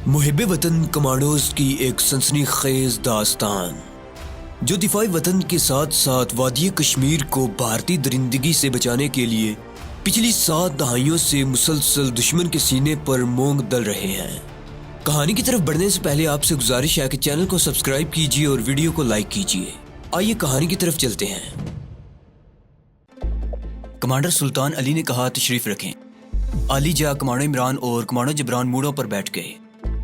محب وطن کمانڈوز کی ایک سنسنی خیز داستان جو دفاعی وطن کے ساتھ ساتھ وادی کشمیر کو بھارتی درندگی سے بچانے کے لیے پچھلی 7 دہائیوں سے مسلسل دشمن کے سینے پر مونگ دل رہے ہیں۔ کہانی کی طرف بڑھنے سے پہلے آپ سے گزارش ہے کہ چینل کو سبسکرائب کیجیے اور ویڈیو کو لائک کیجیے۔ آئیے کہانی کی طرف چلتے ہیں۔ کمانڈر سلطان علی نے کہا تشریف رکھیں۔ علی جا کمانڈر عمران اور کمانڈر جبران موڑوں پر بیٹھ گئے۔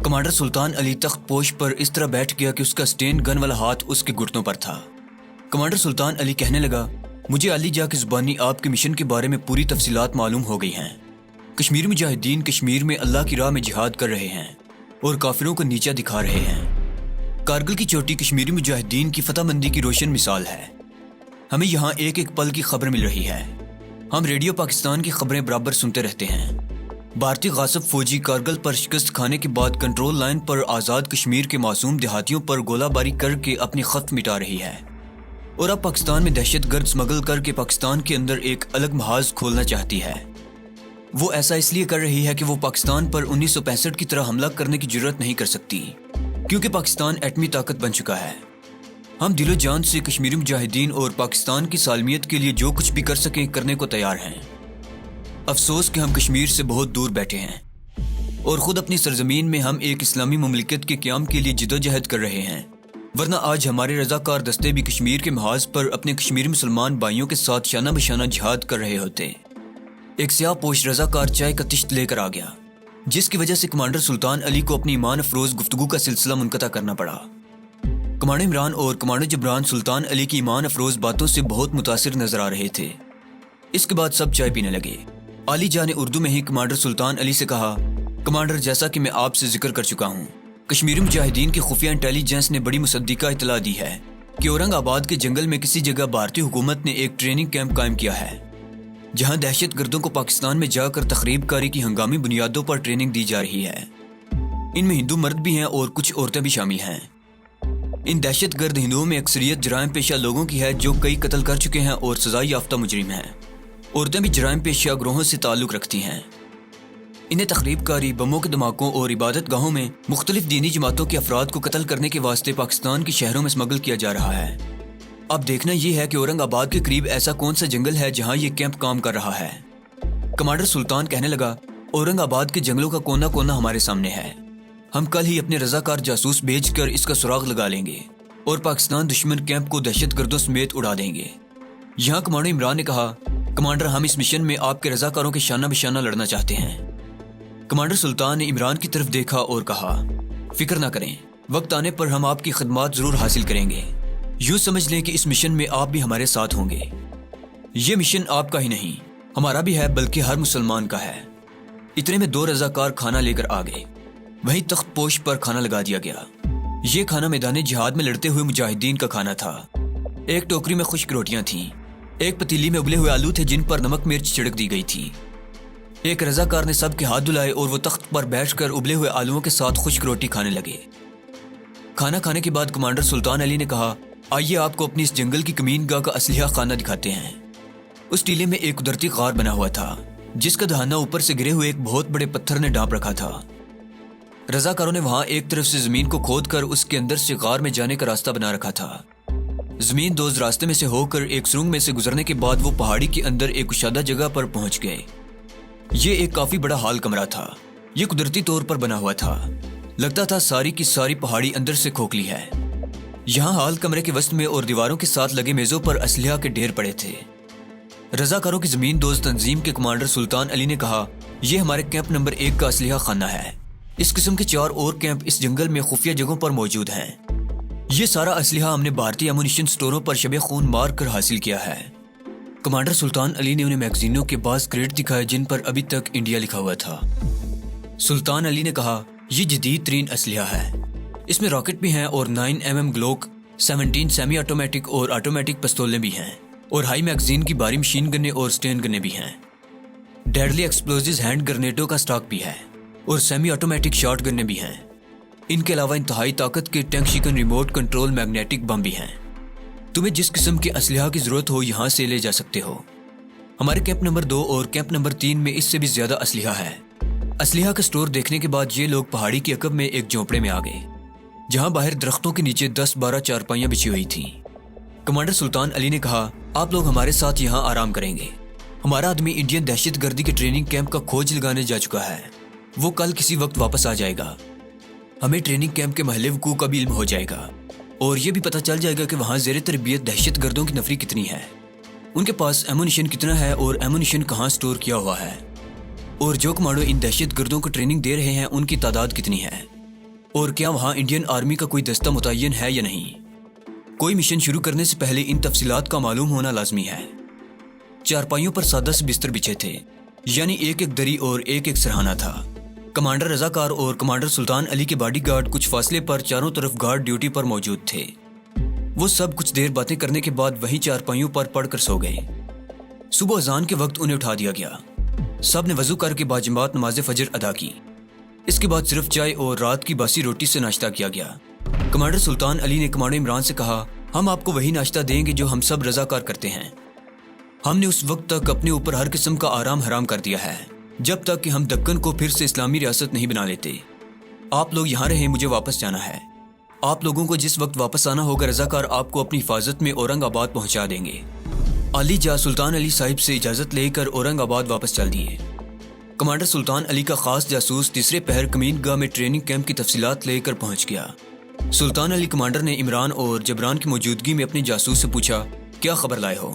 کمانڈر سلطان علی تخت پوش پر اس طرح بیٹھ گیا کہ اس کا سٹین گن والا ہاتھ اس کے گھٹنوں پر تھا۔ کمانڈر سلطان علی کہنے لگا، مجھے علی جا کی زبانی آپ کے مشن کے بارے میں پوری تفصیلات معلوم ہو گئی ہیں۔ کشمیر مجاہدین کشمیر میں اللہ کی راہ میں جہاد کر رہے ہیں اور کافروں کو نیچا دکھا رہے ہیں۔ کارگل کی چوٹی کشمیری مجاہدین کی فتح مندی کی روشن مثال ہے۔ ہمیں یہاں ایک ایک پل کی خبر مل رہی ہے۔ ہم ریڈیو پاکستان کی خبریں برابر سنتے رہتے ہیں۔ بھارتی غاصب فوجی کارگل پر شکست کھانے کے بعد کنٹرول لائن پر آزاد کشمیر کے معصوم دیہاتیوں پر گولہ باری کر کے اپنی خفت مٹا رہی ہے، اور اب پاکستان میں دہشت گرد سمگل کر کے پاکستان کے اندر ایک الگ محاذ کھولنا چاہتی ہے۔ وہ ایسا اس لیے کر رہی ہے کہ وہ پاکستان پر 1965 کی طرح حملہ کرنے کی جرات نہیں کر سکتی، کیونکہ پاکستان ایٹمی طاقت بن چکا ہے۔ ہم دل و جان سے کشمیری مجاہدین اور پاکستان کی سالمیت کے لیے جو کچھ بھی کر سکیں کرنے کو تیار ہیں۔ افسوس کہ ہم کشمیر سے بہت دور بیٹھے ہیں اور خود اپنی سرزمین میں ہم ایک اسلامی مملکت کے قیام کے لیے جدوجہد کر رہے ہیں، ورنہ آج ہمارے رضاکار دستے بھی کشمیر کے محاذ پر اپنے کشمیری مسلمان بھائیوں کے ساتھ شانہ بشانہ جہاد کر رہے ہوتے۔ ایک سیاہ پوش رضاکار چائے کا تشت لے کر آ گیا، جس کی وجہ سے کمانڈر سلطان علی کو اپنی ایمان افروز گفتگو کا سلسلہ منقطع کرنا پڑا۔ کمانڈر عمران اور کمانڈر جبران سلطان علی کی ایمان افروز باتوں سے بہت متاثر نظر آ رہے تھے۔ اس کے بعد سب چائے پینے لگے۔ علی جا نے اردو میں ہی کمانڈر سلطان علی سے کہا، کمانڈر، جیسا کہ میں آپ سے ذکر کر چکا ہوں، کشمیری مجاہدین کی خفیہ انٹیلیجنس نے بڑی مصدقہ اطلاع دی ہے کہ اورنگ آباد کے جنگل میں کسی جگہ بھارتی حکومت نے ایک ٹریننگ کیمپ قائم کیا ہے، جہاں دہشت گردوں کو پاکستان میں جا کر تخریب کاری کی ہنگامی بنیادوں پر ٹریننگ دی جا رہی ہے۔ ان میں ہندو مرد بھی ہیں اور کچھ عورتیں بھی شامل ہیں۔ ان دہشت گرد ہندوؤں میں اکثریت جرائم پیشہ لوگوں کی ہے جو کئی قتل کر چکے ہیں اور سزا یافتہ مجرم ہیں۔ عورتیں بھی جرائم پیشہ گروہوں سے تعلق رکھتی ہیں۔ انہیں تخریب کاری، بموں کے دھماکوں اور عبادت گاہوں میں مختلف دینی جماعتوں کے افراد کو قتل کرنے کے واسطے پاکستان کے شہروں میں اسمگل کیا جا رہا ہے۔ اب دیکھنا یہ ہے کہ اورنگ آباد کے قریب ایسا کون سا جنگل ہے جہاں یہ کیمپ کام کر رہا ہے۔ کمانڈر سلطان کہنے لگا، اورنگ آباد کے جنگلوں کا کونا کونا ہمارے سامنے ہے۔ ہم کل ہی اپنے رضاکار جاسوس بھیج کر اس کا سراغ لگا لیں گے اور پاکستان دشمن کیمپ کو دہشت گردوں سمیت اڑا دیں گے۔ یہاں کمانڈر عمران نے کہا، کمانڈر، ہم اس مشن میں آپ کے رضاکاروں کے شانہ بشانہ لڑنا چاہتے ہیں۔ کمانڈر سلطان نے عمران کی طرف دیکھا اور کہا، فکر نہ کریں، وقت آنے پر ہم آپ کی خدمات ضرور حاصل کریں گے۔ یوں سمجھ لیں کہ اس مشن میں آپ بھی ہمارے ساتھ ہوں گے۔ یہ مشن آپ کا ہی نہیں، ہمارا بھی ہے، بلکہ ہر مسلمان کا ہے۔ اتنے میں 2 رضاکار کھانا لے کر آ گئے۔ وہیں تخت پوش پر کھانا لگا دیا گیا۔ یہ کھانا میدان جہاد میں لڑتے ہوئے مجاہدین کا کھانا تھا۔ ایک ٹوکری میں خشک روٹیاں تھیں، ایک پتیلی میں ابلے ہوئے آلو تھے جن پر نمک مرچ چھڑک دی گئی تھی۔ ایک رضاکار نے سب کے ہاتھ دھلائے اور وہ تخت پر بیٹھ کر ابلے ہوئے آلووں کے ساتھ خشک روٹی کھانے لگے۔ کھانا کھانے کے بعد کمانڈر سلطان علی نے کہا، آئیے آپ کو اپنی اس جنگل کی کمین گاہ کا اسلحہ خانہ دکھاتے ہیں۔ اس ٹیلے میں ایک قدرتی غار بنا ہوا تھا، جس کا دہانہ اوپر سے گرے ہوئے ایک بہت بڑے پتھر نے ڈھانپ رکھا تھا۔ رضاکاروں نے وہاں ایک طرف سے زمین کو کھود کر اس کے اندر سے غار میں جانے کا راستہ بنا رکھا تھا۔ زمین دوز راستے میں سے ہو کر ایک سرنگ میں سے گزرنے کے بعد وہ پہاڑی کے اندر ایک کشادہ جگہ پر پہنچ گئے۔ یہ ایک کافی بڑا ہال کمرہ تھا۔ یہ قدرتی طور پر بنا ہوا تھا، لگتا تھا ساری کی ساری پہاڑی اندر سے کھوکھلی ہے۔ یہاں ہال کمرے کے وسط میں اور دیواروں کے ساتھ لگے میزوں پر اسلحہ کے ڈھیر پڑے تھے۔ رضاکاروں کی زمین دوز تنظیم کے کمانڈر سلطان علی نے کہا، یہ ہمارے کیمپ نمبر 1 کا اسلحہ خانہ ہے۔ اس قسم کے 4 اور کیمپ اس جنگل میں خفیہ جگہوں پر موجود ہیں۔ یہ سارا اسلحہ ہم نے بھارتی امونیشن سٹوروں پر شب خون مار کر حاصل کیا ہے۔ کمانڈر سلطان علی نے انہیں میگزینوں کے بعض کریٹ دکھائے جن پر ابھی تک انڈیا لکھا ہوا تھا۔ سلطان علی نے کہا، یہ جدید ترین اسلحہ ہے۔ اس میں راکٹ بھی ہیں اور 9mm گلوک 17 سیمی آٹومیٹک اور آٹومیٹک پستولیں بھی ہیں، اور ہائی میگزین کی بھاری مشین گنیں اور سٹین گنیں بھی ہیں۔ ڈیڈلی ایکسپلوزیز ہینڈ گرنیٹوں کا سٹاک بھی ہے اور سیمی آٹومیٹک شارٹ گنیں بھی ہیں۔ ان کے علاوہ انتہائی طاقت کے ٹینک شکن ریموٹ کنٹرول میگنیٹک بم بھی ہیں۔ تمہیں جس قسم کے اسلحہ کی ضرورت ہو یہاں سے لے جا سکتے ہو۔ ہمارے کیمپ نمبر 2 اور کیمپ نمبر 3 میں اس سے بھی زیادہ اسلحہ ہے۔ اسلحہ کا اسٹور دیکھنے کے بعد یہ لوگ پہاڑی کے عقب میں ایک جھونپڑے میں آ گئے جہاں باہر درختوں کے نیچے 10-12 چارپائیاں بچھی ہوئی تھیں۔ کمانڈر سلطان علی نے کہا، آپ لوگ ہمارے ساتھ یہاں آرام کریں گے۔ ہمارا آدمی انڈین دہشت گردی کے ٹریننگ کیمپ کا کھوج لگانے جا چکا ہے، وہ کل کسی وقت واپس آ جائے گا۔ ہمیں ٹریننگ کیمپ کے محل وقوع کا بھی علم ہو جائے گا اور یہ بھی پتہ چل جائے گا کہ وہاں زیر تربیت دہشت گردوں کی نفری کتنی ہے، ان کے پاس ایمونیشن کتنا ہے اور ایمونیشن کہاں سٹور کیا ہوا ہے، اور جو کمانڈو ان دہشت گردوں کو ٹریننگ دے رہے ہیں ان کی تعداد کتنی ہے، اور کیا وہاں انڈین آرمی کا کوئی دستہ متعین ہے یا نہیں۔ کوئی مشن شروع کرنے سے پہلے ان تفصیلات کا معلوم ہونا لازمی ہے۔ چارپائیوں پر سادہ سے بستر بچھے تھے، یعنی ایک ایک دری اور ایک ایک سرہانہ تھا۔ کمانڈر رضاکار اور کمانڈر سلطان علی کے باڈی گارڈ کچھ فاصلے پر چاروں طرف گارڈ ڈیوٹی پر موجود تھے۔ وہ سب کچھ دیر باتیں کرنے کے بعد وہیں چارپائیوں پر پڑ کر سو گئے۔ صبح اذان کے وقت انہیں اٹھا دیا گیا۔ سب نے وضو کر کے باجماعت نماز فجر ادا کی۔ اس کے بعد صرف چائے اور رات کی باسی روٹی سے ناشتہ کیا گیا۔ کمانڈر سلطان علی نے کمانڈر عمران سے کہا، ہم آپ کو وہی ناشتہ دیں گے جو ہم سب رضاکار کرتے ہیں۔ ہم نے اس وقت تک اپنے اوپر ہر قسم کا آرام حرام کر دیا ہے جب تک کہ ہم دکن کو پھر سے اسلامی ریاست نہیں بنا لیتے۔ آپ لوگ یہاں رہیں، مجھے واپس جانا ہے۔ آپ لوگوں کو جس وقت واپس آنا ہوگا رضاکار آپ کو اپنی حفاظت میں اورنگ آباد پہنچا دیں گے۔ علی جا سلطان علی صاحب سے اجازت لے کر اورنگ آباد واپس چل دیے۔ کمانڈر سلطان علی کا خاص جاسوس تیسرے پہر کمین گاہ میں ٹریننگ کیمپ کی تفصیلات لے کر پہنچ گیا۔ سلطان علی کمانڈر نے عمران اور جبران کی موجودگی میں اپنے جاسوس سے پوچھا، کیا خبر لائے ہو؟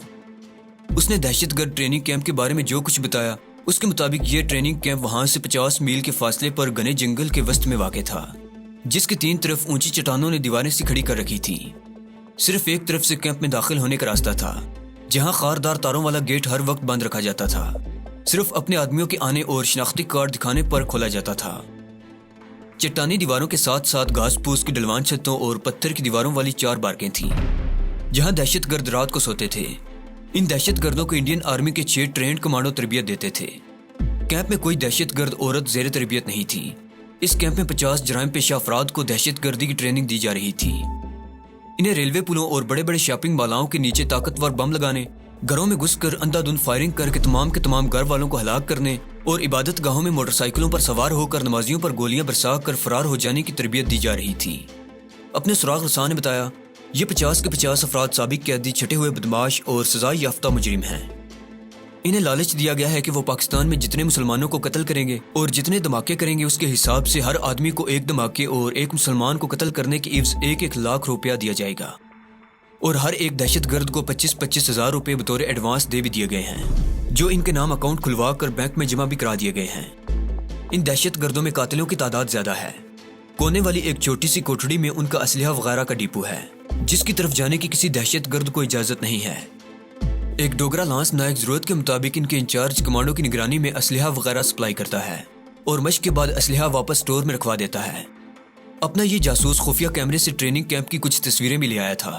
اس نے دہشت گرد ٹریننگ کیمپ کے بارے میں جو کچھ بتایا اس کے مطابق یہ ٹریننگ کیمپ وہاں سے 50 میل کے فاصلے پر گھنے جنگل کے وسط میں واقع تھا، جس کے 3 طرف اونچی چٹانوں نے دیواریں سی کھڑی کر رکھی تھی۔ صرف ایک طرف سے کیمپ میں داخل ہونے کا راستہ تھا، جہاں خاردار تاروں والا گیٹ ہر وقت بند رکھا جاتا تھا، صرف اپنے آدمیوں کے آنے اور شناختی کارڈ دکھانے پر کھولا جاتا تھا۔ چٹانی دیواروں کے ساتھ ساتھ گھاس پھوس کی ڈلوان چھتوں اور پتھر کی دیواروں والی 4 بارکیں تھیں جہاں دہشت گرد رات کو سوتے تھے۔ ان دہشت گردوں کو انڈین آرمی کے 6 ٹرینڈ کمانڈو تربیت دیتے تھے۔ کیمپ میں کوئی دہشت گرد عورت زیر تربیت نہیں تھی۔ اس کیمپ میں 50 جرائم پیشہ افراد کو دہشت گردی کی ٹریننگ دی جا رہی تھی۔ انہیں ریلوے پلوں اور بڑے بڑے شاپنگ مالاؤں کے نیچے طاقتور بم لگانے، گھروں میں گھس کر اندھا دھند فائرنگ کر کے تمام کے تمام گھر والوں کو ہلاک کرنے اور عبادت گاہوں میں موٹر سائیکلوں پر سوار ہو کر نمازیوں پر گولیاں برسا کر فرار ہو جانے کی تربیت دی جا رہی تھی۔ اپنے سراغ رساں نے بتایا، یہ 50 کے 50 افراد سابق قیدی، چھٹے ہوئے بدماش اور سزا یافتہ مجرم ہیں۔ انہیں لالچ دیا گیا ہے کہ وہ پاکستان میں جتنے مسلمانوں کو قتل کریں گے اور جتنے دھماکے کریں گے اس کے حساب سے ہر آدمی کو ایک دھماکے اور ایک مسلمان کو قتل کرنے کی عوض 1 لاکھ روپیہ دیا جائے گا، اور ہر ایک دہشت گرد کو 25 ہزار روپے بطور ایڈوانس دے بھی دیے گئے ہیں، جو ان کے نام اکاؤنٹ کھلوا کر بینک میں جمع بھی کرا دیے گئے ہیں۔ ان دہشت گردوں میں قاتلوں کی تعداد زیادہ ہے۔ کونے والی ایک چھوٹی سی کوٹڑی میں ان کا اسلحہ وغیرہ کا ڈیپو ہے، جس کی طرف جانے کی کسی دہشت گرد کو اجازت نہیں ہے۔ ایک ڈوگرا لانس نائک ضرورت کے مطابق ان کے انچارج کمانڈو کی نگرانی میں اسلحہ وغیرہ سپلائی کرتا ہے اور مشق کے بعد اسلحہ واپس سٹور میں رکھوا دیتا ہے۔ اپنا یہ جاسوس خفیہ کیمرے سے ٹریننگ کیمپ کی کچھ تصویریں بھی لے آیا تھا۔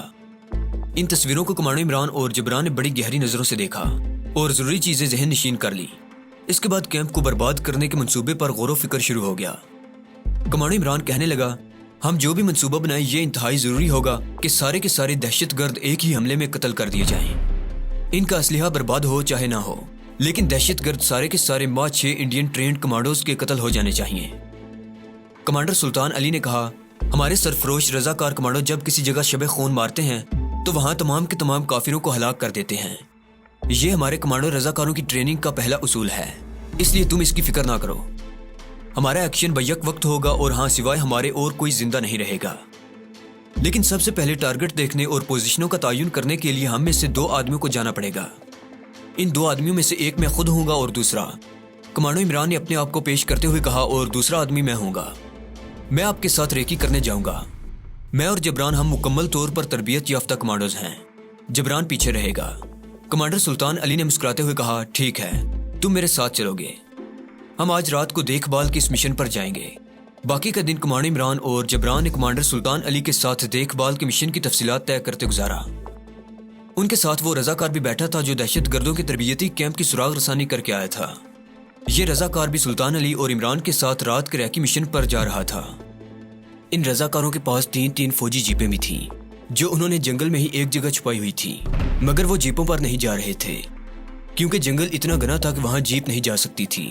ان تصویروں کو کمانڈو عمران اور جبران نے بڑی گہری نظروں سے دیکھا اور ضروری چیزیں ذہن نشین کر لی۔ اس کے بعد کیمپ کو برباد کرنے کے منصوبے پر غور و فکر شروع ہو گیا۔ کمانڈو عمران کہنے لگا، ہم جو بھی منصوبہ بنائیں یہ انتہائی ضروری ہوگا کہ سارے کے سارے دہشت گرد ایک ہی حملے میں قتل کر دیے جائیں۔ ان کا اسلحہ برباد ہو چاہے نہ ہو، لیکن دہشت گرد سارے کے سارے ماہ 6 انڈین ٹرینڈ کمانڈوز کے قتل ہو جانے چاہیے۔ کمانڈر سلطان علی نے کہا، ہمارے سرفروش رضاکار کمانڈو جب کسی جگہ شب خون مارتے ہیں تو وہاں تمام کے تمام کافروں کو ہلاک کر دیتے ہیں۔ یہ ہمارے کمانڈو رضاکاروں کی ٹریننگ کا پہلا اصول ہے، اس لیے تم اس کی فکر نہ کرو۔ ہمارا ایکشن بیک وقت ہوگا اور ہاں سوائے ہمارے اور کوئی زندہ نہیں رہے گا، لیکن سب سے پہلے ٹارگٹ دیکھنے اور پوزیشنوں کا تعین کرنے کے لیے ہم میں سے 2 آدمیوں کو جانا پڑے گا۔ ان 2 آدمیوں میں سے ایک میں خود ہوں گا اور دوسرا، کمانڈو عمران نے اپنے آپ کو پیش کرتے ہوئے کہا، اور دوسرا آدمی میں ہوں گا۔ میں آپ کے ساتھ ریکی کرنے جاؤں گا۔ میں اور جبران ہم مکمل طور پر تربیت یافتہ کمانڈوز ہیں، جبران پیچھے رہے گا۔ کمانڈر سلطان علی نے مسکراتے ہوئے کہا، ٹھیک ہے، تم میرے ساتھ چلو گے۔ ہم آج رات کو دیکھ بھال کے اس مشن پر جائیں گے۔ باقی کا دن کمانڈر عمران اور جبران نے کمانڈر سلطان علی کے ساتھ دیکھ بھال کے مشن کی تفصیلات طے کرتے گزارا۔ ان کے ساتھ وہ رضاکار بھی بیٹھا تھا جو دہشت گردوں کے تربیتی کیمپ کی سراغ رسانی کر کے آیا تھا۔ یہ رضاکار بھی سلطان علی اور عمران کے ساتھ رات کے ریکی مشن پر جا رہا تھا۔ ان رضاکاروں کے پاس 3 فوجی جیپیں بھی تھیں جو انہوں نے جنگل میں ہی ایک جگہ چھپائی ہوئی تھی، مگر وہ جیپوں پر نہیں جا رہے تھے کیونکہ جنگل اتنا گھنا تھا کہ وہاں جیپ نہیں جا سکتی تھی۔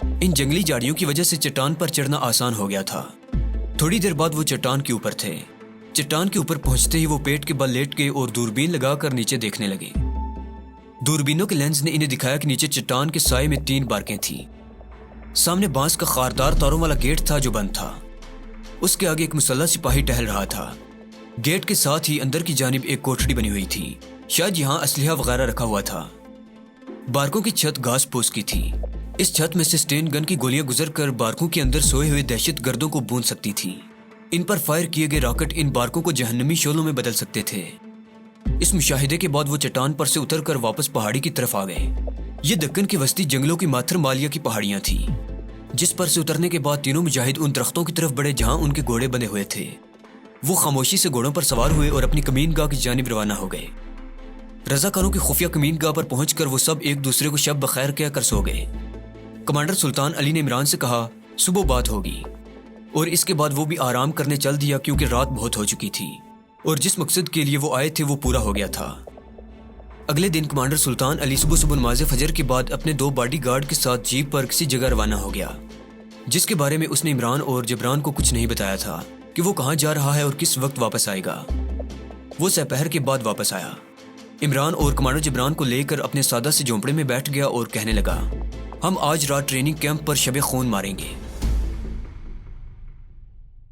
ان جنگلی جھاڑیوں کی وجہ سے چٹان پر چڑھنا آسان ہو گیا تھا۔ تھوڑی دیر بعد وہ چٹان کے اوپر تھے۔ چٹان کے اوپر پہنچتے ہی وہ پیٹ کے بل لیٹ گئے اور دوربین لگا کر نیچے دیکھنے لگے۔ دوربینوں کے لینس نے انہیں دکھایا کہ نیچے چٹان کے سائے میں 3 بارکیں تھیں۔ سامنے بانس کا خاردار تاروں والا گیٹ تھا جو بند تھا۔ اس کے آگے ایک مسلح سپاہی ٹہل رہا تھا۔ گیٹ کے ساتھ ہی اندر کی جانب ایک کوٹھڑی بنی ہوئی تھی، شاید یہاں اسلحہ وغیرہ رکھا ہوا تھا۔ بارکوں کی چھت گھاس پھوس کی تھی۔ اس چھت میں سے سٹین گن کی گولیاں گزر کر بارکوں کے اندر سوئے ہوئے دہشت گردوں کو بوند سکتی تھیں۔ ان پر فائر کیے گئے راکٹ ان بارکوں کو جہنمی شعلوں میں بدل سکتے تھے۔ اس مشاہدے کے بعد وہ چٹان پر سے اتر کر واپس پہاڑی کی طرف آ گئے۔ یہ دکن کی وسطی جنگلوں کی ماتھر مالیہ کی پہاڑیاں تھیں، جس پر سے اترنے کے بعد تینوں مجاہد ان درختوں کی طرف بڑھے جہاں ان کے گھوڑے بندھے ہوئے تھے۔ وہ خاموشی سے گھوڑوں پر سوار ہوئے اور اپنی کمین گاہ کی جانب روانہ ہو گئے۔ رضاکاروں کی خفیہ کمین گاہ پر پہنچ کر وہ سب ایک دوسرے کو شب بخیر کہہ کر سو گئے۔ کمانڈر سلطان علی نے عمران سے کہا صبح بات ہوگی، اور اس کے بعد وہ بھی آرام کرنے چل دیا کیونکہ رات بہت ہو چکی تھی اور جس مقصد کے لیے وہ آئے تھے وہ پورا ہو گیا تھا۔ اگلے دن کمانڈر سلطان علی صبح نماز فجر کے بعد اپنے 2 باڈی گارڈ کے ساتھ جیپ پر کسی جگہ روانہ ہو گیا، جس کے بارے میں اس نے عمران اور جبران کو کچھ نہیں بتایا تھا کہ وہ کہاں جا رہا ہے اور کس وقت واپس آئے گا۔ وہ سپہر کے بعد واپس آیا۔ عمران اور کمانڈر جبران کو لے کر اپنے سادہ سے جھونپڑے میں بیٹھ گیا اور کہنے لگا، ہم آج رات ٹریننگ کیمپ پر شب خون ماریں گے۔